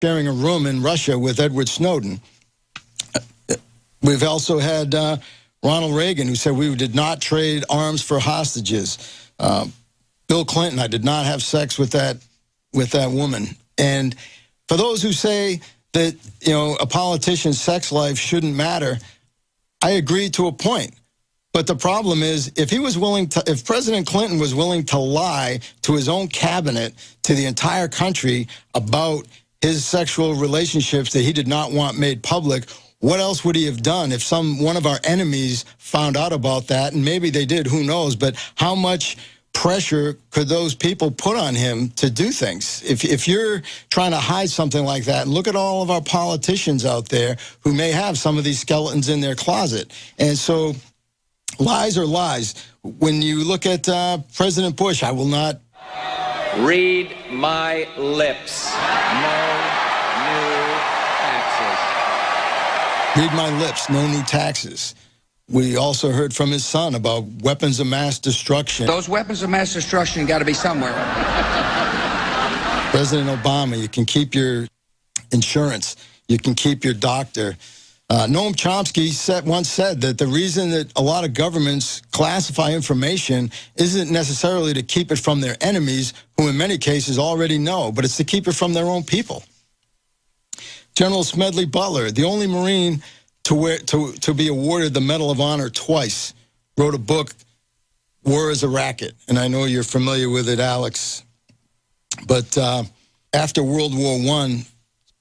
sharing a room in Russia with Edward Snowden. We've also had Ronald Reagan, who said we did not trade arms for hostages. Bill Clinton, I did not have sex with that woman. And for those who say that, you know, a politician's sex life shouldn't matter, I agree to a point. But the problem is, if if President Clinton was willing to lie to his own cabinet, to the entire country about his sexual relationships that he did not want made public, what else would he have done if one of our enemies found out about that? And maybe they did, who knows? But how much pressure could those people put on him to do things? If you're trying to hide something like that, look at all of our politicians out there who may have some of these skeletons in their closet. And so lies are lies. When you look at President Bush, I will not read my lips. No new taxes. Read my lips. No new taxes. We also heard from his son about weapons of mass destruction. Those weapons of mass destruction got to be somewhere. President Obama, you can keep your insurance. You can keep your doctor. Noam Chomsky once said that the reason that a lot of governments classify information isn't necessarily to keep it from their enemies, who in many cases already know, but it's to keep it from their own people. General Smedley Butler, the only Marine to be awarded the Medal of Honor twice, wrote a book, War is a Racket. And I know you're familiar with it, Alex. But after World War I,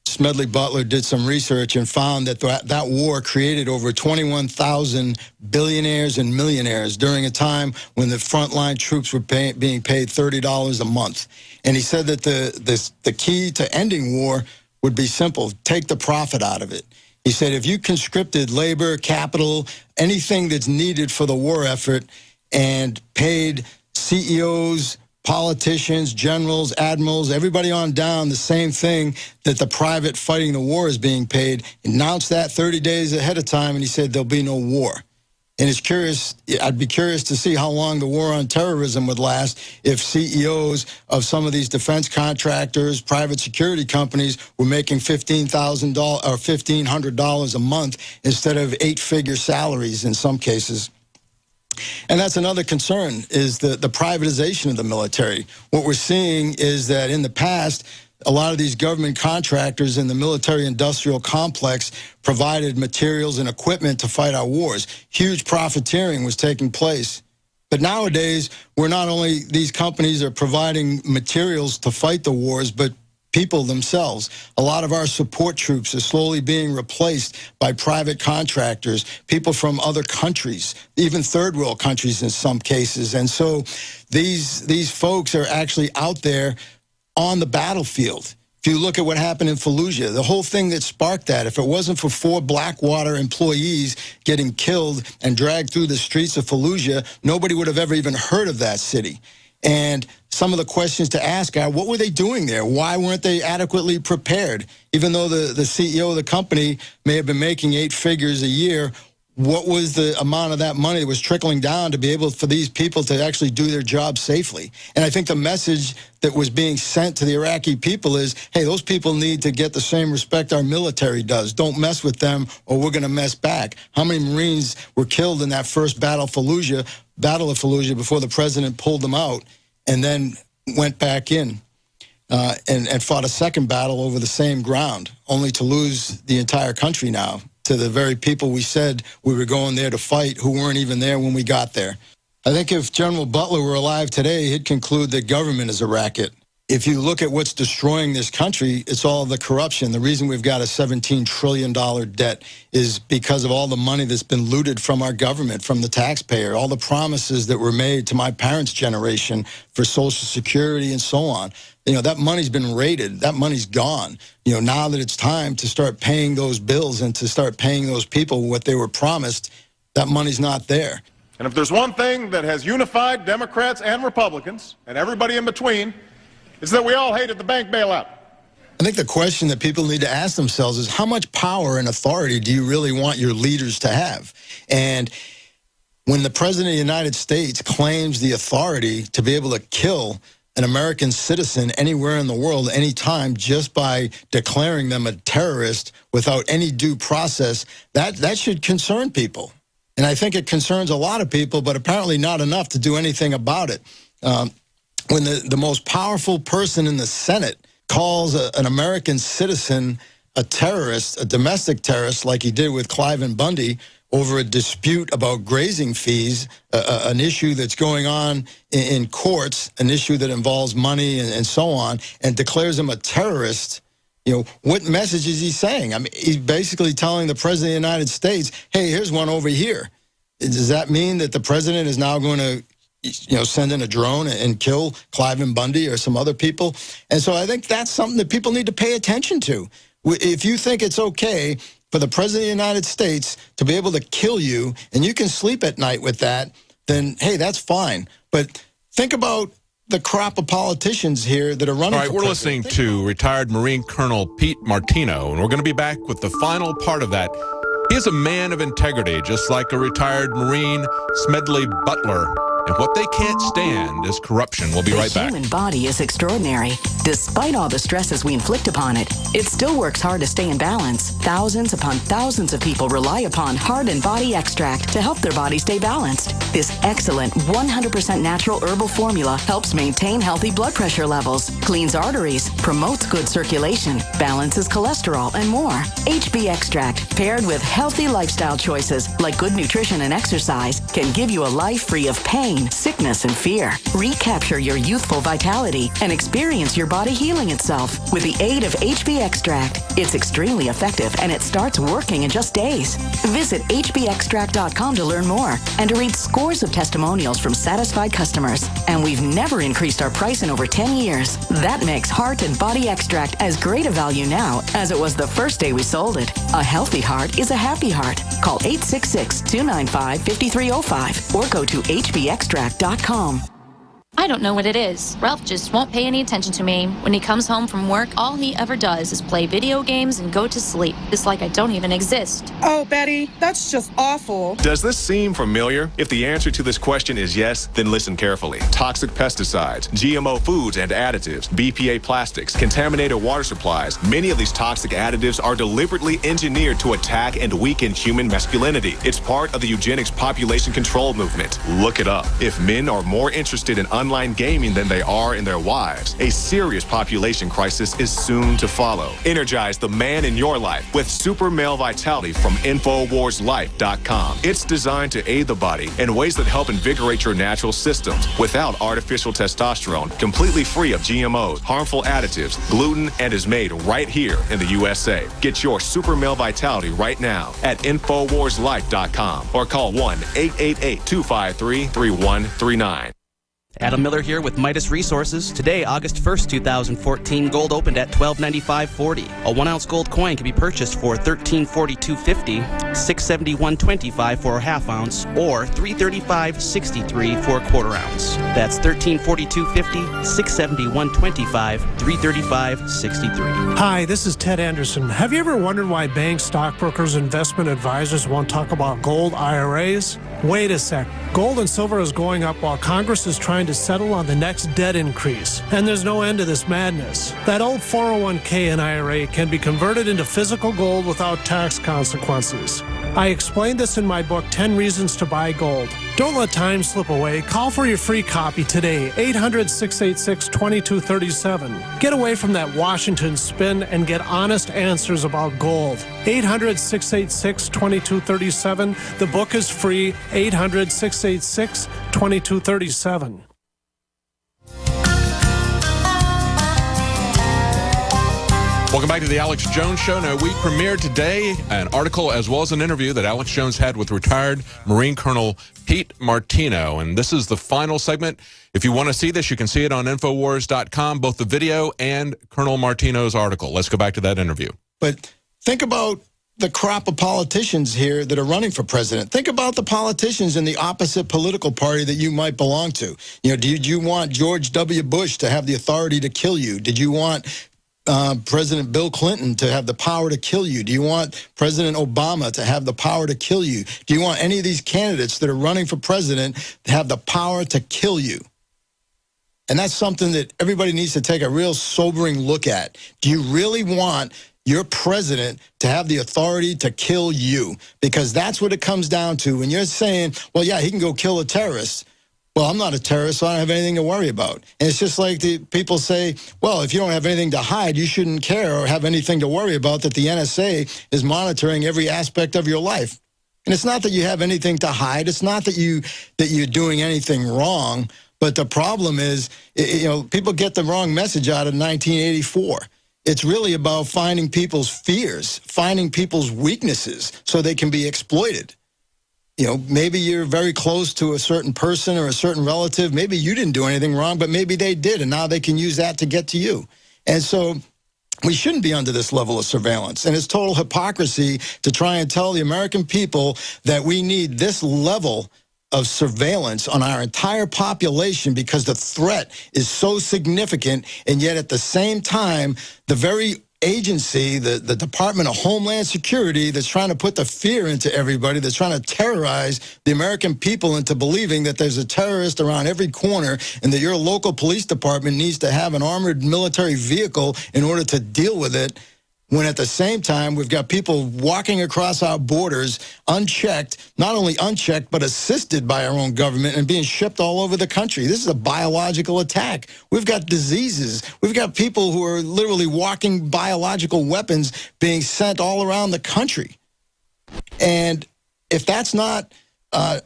Smedley Butler did some research and found that that war created over 21,000 billionaires and millionaires during a time when the frontline troops were being paid $30 a month. And he said that the key to ending war would be simple: take the profit out of it. He said if you conscripted labor, capital, anything that's needed for the war effort, and paid CEOs, politicians, generals, admirals, everybody on down the same thing that the private fighting the war is being paid, announced that 30 days ahead of time, and he said there'll be no war. And it's curious, I'd be curious to see how long the war on terrorism would last if CEOs of some of these defense contractors, private security companies were making $15,000 or $1,500 a month instead of 8-figure salaries in some cases. And that's another concern, is the privatization of the military. What we're seeing is that in the past, a lot of these government contractors in the military-industrial complex provided materials and equipment to fight our wars. Huge profiteering was taking place. But nowadays, we're not only, these companies are providing materials to fight the wars, but people themselves. A lot of our support troops are slowly being replaced by private contractors, people from other countries, even third world countries in some cases. And so these folks are actually out there on the battlefield. If you look at what happened in Fallujah, the whole thing that sparked that, if it wasn't for 4 Blackwater employees getting killed and dragged through the streets of Fallujah, nobody would have ever even heard of that city. And some of the questions to ask are, what were they doing there? Why weren't they adequately prepared? Even though the CEO of the company may have been making 8 figures a year, what was the amount of that money that was trickling down to be able for these people to actually do their job safely? And I think the message that was being sent to the Iraqi people is, hey, those people need to get the same respect our military does. Don't mess with them or we're going to mess back. How many Marines were killed in that first Battle of Fallujah before the president pulled them out and then went back in and fought a second battle over the same ground, only to lose the entire country now to the very people we said we were going there to fight, who weren't even there when we got there. I think if General Butler were alive today, he'd conclude that government is a racket. If you look at what's destroying this country, it's all the corruption. The reason we've got a $17 trillion debt is because of all the money that's been looted from our government, from the taxpayer, all the promises that were made to my parents' generation for Social Security and so on. You know, that money's been raided. That money's gone. You know, now that it's time to start paying those bills and to start paying those people what they were promised, that money's not there. And if there's one thing that has unified Democrats and Republicans and everybody in between, it's that we all hated the bank bailout. I think the question that people need to ask themselves is, how much power and authority do you really want your leaders to have? And when the President of the United States claims the authority to be able to kill an American citizen anywhere in the world, anytime, just by declaring them a terrorist without any due process, that should concern people. And I think it concerns a lot of people, but apparently not enough to do anything about it. When the most powerful person in the Senate calls an American citizen a terrorist, a domestic terrorist, like he did with Cliven Bundy, over a dispute about grazing fees, an issue that's going on in courts, an issue that involves money and so on, and declares him a terrorist, what message is he saying? I mean, he's basically telling the President of the United States, hey, here's one over here. Does that mean that the President is now going to send in a drone and kill Cliven Bundy or some other people? And so I think that's something that people need to pay attention to. If you think it's okay for the President of the United States to be able to kill you and you can sleep at night with that, then, hey, that's fine. But think about the crop of politicians here that are running for president. All right, we're listening to retired Marine Colonel Pete Martino, and we're going to be back with the final part of that. He is a man of integrity, just like a retired Marine, Smedley Butler. And what they can't stand is corruption. We'll be right back. The human body is extraordinary. Despite all the stresses we inflict upon it, it still works hard to stay in balance. Thousands upon thousands of people rely upon Heart and Body Extract to help their body stay balanced. This excellent 100% natural herbal formula helps maintain healthy blood pressure levels, cleans arteries, promotes good circulation, balances cholesterol, and more. HB Extract, paired with healthy lifestyle choices like good nutrition and exercise, can give you a life free of pain, sickness, and fear. Recapture your youthful vitality and experience your body healing itself with the aid of HB Extract. It's extremely effective and it starts working in just days. Visit hbextract.com to learn more and to read scores of testimonials from satisfied customers. And we've never increased our price in over 10 years. That makes Heart and Body Extract as great a value now as it was the first day we sold it. A healthy heart is a happy heart. Call 866-295-5305 or go to hbextract.com. I don't know what it is. Ralph just won't pay any attention to me. When he comes home from work, all he ever does is play video games and go to sleep. It's like I don't even exist. Oh, Betty, that's just awful. Does this seem familiar? If the answer to this question is yes, then listen carefully. Toxic pesticides, GMO foods and additives, BPA plastics, contaminated water supplies. Many of these toxic additives are deliberately engineered to attack and weaken human masculinity. It's part of the eugenics population control movement. Look it up. If men are more interested in online gaming than they are in their wives, a serious population crisis is soon to follow. Energize the man in your life with Super Male Vitality from InfoWarsLife.com. It's designed to aid the body in ways that help invigorate your natural systems without artificial testosterone, completely free of GMOs, harmful additives, gluten, and is made right here in the USA. Get your Super Male Vitality right now at InfoWarsLife.com or call 1-888-253-3139. Adam Miller here with Midas Resources. Today, August 1st, 2014, gold opened at $1295.40. A 1-ounce gold coin can be purchased for $1342.50, $671.25 for a half ounce, or $335.63 for a quarter ounce. That's $1342.50, $671.25, $335.63. Hi, this is Ted Anderson. Have you ever wondered why banks, stockbrokers, investment advisors won't talk about gold IRAs? Wait a sec. Gold and silver is going up while Congress is trying to settle on the next debt increase. And there's no end to this madness. That old 401k and IRA can be converted into physical gold without tax consequences. I explained this in my book, 10 Reasons to Buy Gold. Don't let time slip away. Call for your free copy today, 800-686-2237. Get away from that Washington spin and get honest answers about gold. 800-686-2237. The book is free, 800-686-2237. Welcome back to the Alex Jones Show. Now, we premiered today an article as well as an interview that Alex Jones had with retired Marine Colonel Pete Martino. And this is the final segment. If you want to see this, you can see it on Infowars.com, both the video and Colonel Martino's article. Let's go back to that interview. But think about the crop of politicians here that are running for president. Think about the politicians in the opposite political party that you might belong to. Did you want George W. Bush to have the authority to kill you? Did you want President Bill Clinton to have the power to kill you? Do you want President Obama to have the power to kill you? Do you want any of these candidates that are running for president to have the power to kill you? And that's something that everybody needs to take a real sobering look at. Do you really want your president to have the authority to kill you? Because that's what it comes down to. When you're saying, well, yeah, he can go kill a terrorist. Well, I'm not a terrorist, so I don't have anything to worry about. And it's just like the people say, well, if you don't have anything to hide, you shouldn't care or have anything to worry about that the NSA is monitoring every aspect of your life. And it's not that you have anything to hide. It's not that you're doing anything wrong. But the problem is, people get the wrong message out of 1984. It's really about finding people's fears, finding people's weaknesses so they can be exploited. Maybe you're very close to a certain person or a certain relative. Maybe you didn't do anything wrong, but maybe they did, and now they can use that to get to you. And so we shouldn't be under this level of surveillance. And it's total hypocrisy to try and tell the American people that we need this level of surveillance on our entire population because the threat is so significant, and yet at the same time, the very agency, the Department of Homeland Security, that's trying to put the fear into everybody, that's trying to terrorize the American people into believing that there's a terrorist around every corner and that your local police department needs to have an armored military vehicle in order to deal with it, when at the same time we've got people walking across our borders unchecked, not only unchecked, but assisted by our own government and being shipped all over the country. This is a biological attack. We've got diseases. We've got people who are literally walking biological weapons being sent all around the country. And if that's not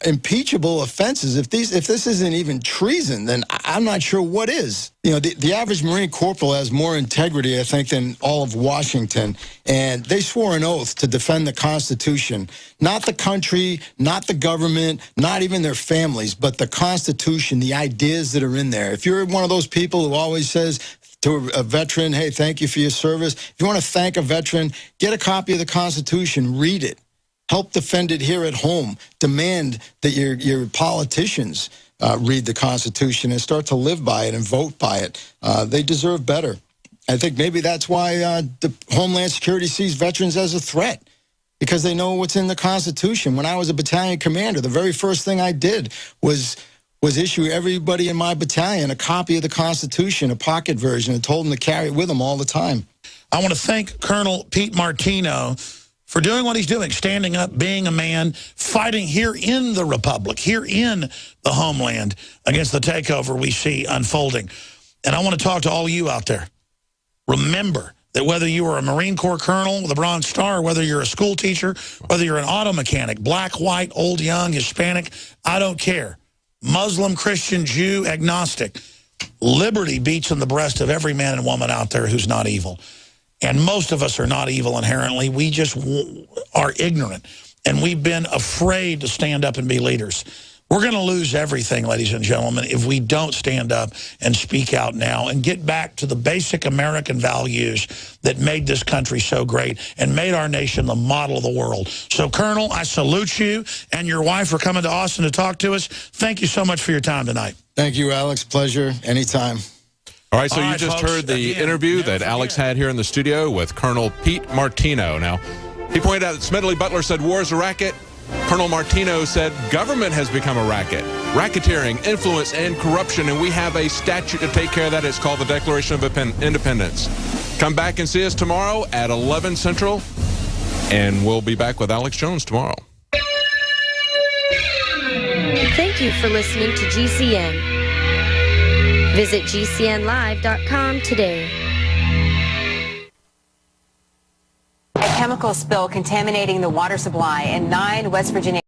impeachable offenses, if this isn't even treason, then I'm not sure what is. The average Marine corporal has more integrity, I think, than all of Washington. And they swore an oath to defend the Constitution. Not the country, not the government, not even their families, but the Constitution, the ideas that are in there. If you're one of those people who always says to a veteran, hey, thank you for your service, if you want to thank a veteran, get a copy of the Constitution, read it. Help defend it here at home. Demand that your politicians read the Constitution and start to live by it and vote by it. They deserve better. I think maybe that's why the Homeland Security sees veterans as a threat, because they know what's in the Constitution. When I was a battalion commander, the very first thing I did was issue everybody in my battalion a copy of the Constitution, a pocket version, and told them to carry it with them all the time. I want to thank Colonel Pete Martino for doing what he's doing, standing up, being a man, fighting here in the Republic, here in the homeland against the takeover we see unfolding. And I want to talk to all of you out there. Remember that whether you are a Marine Corps colonel with a Bronze Star, whether you're a school teacher, whether you're an auto mechanic, black, white, old, young, Hispanic, I don't care. Muslim, Christian, Jew, agnostic. Liberty beats in the breast of every man and woman out there who's not evil. And most of us are not evil inherently. We just are ignorant. And we've been afraid to stand up and be leaders. We're going to lose everything, ladies and gentlemen, if we don't stand up and speak out now and get back to the basic American values that made this country so great and made our nation the model of the world. So, Colonel, I salute you and your wife for coming to Austin to talk to us. Thank you so much for your time tonight. Thank you, Alex. Pleasure. Anytime. All right, so you just heard the interview that Alex had here in the studio with Colonel Pete Martino. Now, he pointed out that Smedley Butler said war is a racket. Colonel Martino said government has become a racket. Racketeering, influence, and corruption, and we have a statute to take care of that. It's called the Declaration of Independence. Come back and see us tomorrow at 11 Central, and we'll be back with Alex Jones tomorrow. Thank you for listening to GCN. Visit GCNlive.com today. A chemical spill contaminating the water supply in 9 West Virginia